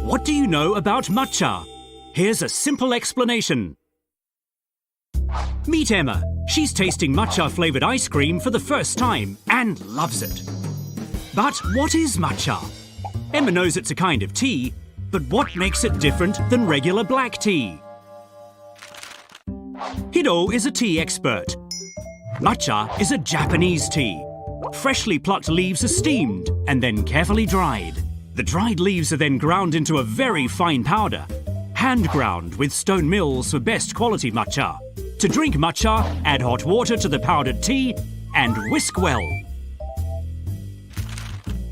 What do you know about matcha? Here's a simple explanation. Meet Emma. She's tasting matcha-flavoured ice cream for the first time and loves it. But what is matcha? Emma knows it's a kind of tea, but what makes it different than regular black tea? Hiro is a tea expert. Matcha is a Japanese tea. Freshly plucked leaves are steamed and then carefully dried. The dried leaves are then ground into a very fine powder, hand ground with stone mills for best quality matcha. To drink matcha, add hot water to the powdered tea and whisk well.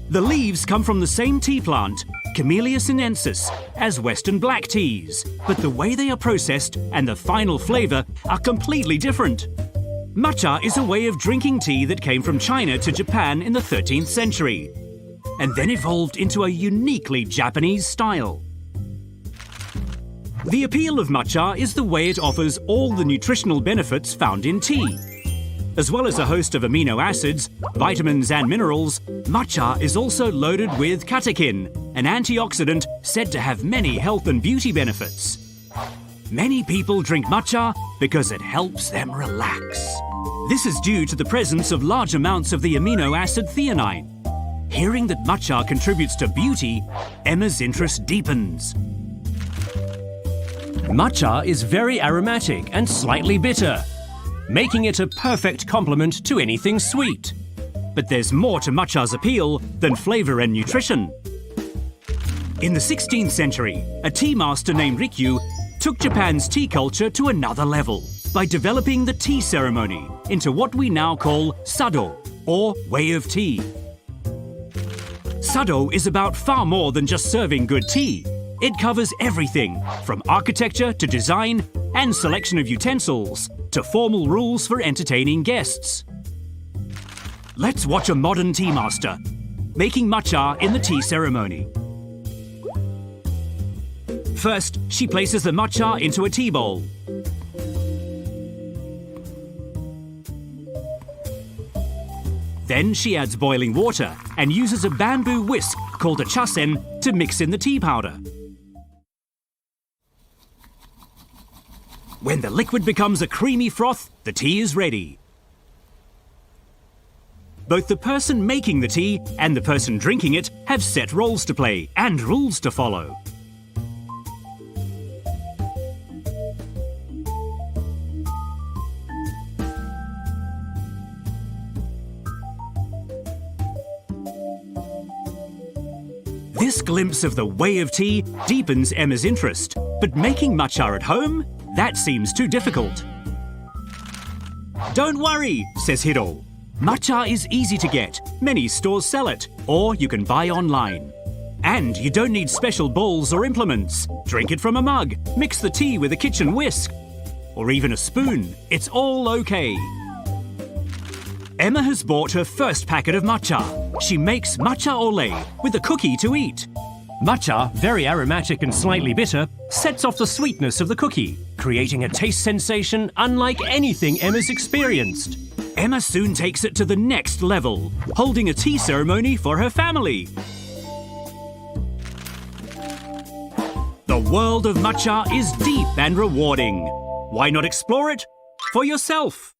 The leaves come from the same tea plant, Camellia sinensis, as Western black teas, but the way they are processed and the final flavour are completely different. Matcha is a way of drinking tea that came from China to Japan in the 13th century, and then evolved into a uniquely Japanese style. The appeal of matcha is the way it offers all the nutritional benefits found in tea. As well as a host of amino acids, vitamins and minerals, matcha is also loaded with catechin, an antioxidant said to have many health and beauty benefits. Many people drink matcha because it helps them relax. This is due to the presence of large amounts of the amino acid theanine. Hearing that matcha contributes to beauty, Emma's interest deepens. Matcha is very aromatic and slightly bitter, making it a perfect complement to anything sweet. But there's more to matcha's appeal than flavour and nutrition. In the 16th century, a tea master named Rikyu took Japan's tea culture to another level by developing the tea ceremony into what we now call sado, or way of tea. Sado is about far more than just serving good tea. It covers everything from architecture to design and selection of utensils to formal rules for entertaining guests. Let's watch a modern tea master making matcha in the tea ceremony. First, she places the matcha into a tea bowl. Then she adds boiling water and uses a bamboo whisk called a chasen to mix in the tea powder. When the liquid becomes a creamy froth, the tea is ready. Both the person making the tea and the person drinking it have set roles to play and rules to follow. This glimpse of the way of tea deepens Emma's interest, but making matcha at home? That seems too difficult. Don't worry, says Hiro. Matcha is easy to get. Many stores sell it, or you can buy online. And you don't need special bowls or implements. Drink it from a mug, mix the tea with a kitchen whisk, or even a spoon. It's all okay. Emma has bought her first packet of matcha. She makes matcha ole with a cookie to eat. Matcha, very aromatic and slightly bitter, sets off the sweetness of the cookie, creating a taste sensation unlike anything Emma's experienced. Emma soon takes it to the next level, holding a tea ceremony for her family. The world of matcha is deep and rewarding. Why not explore it for yourself?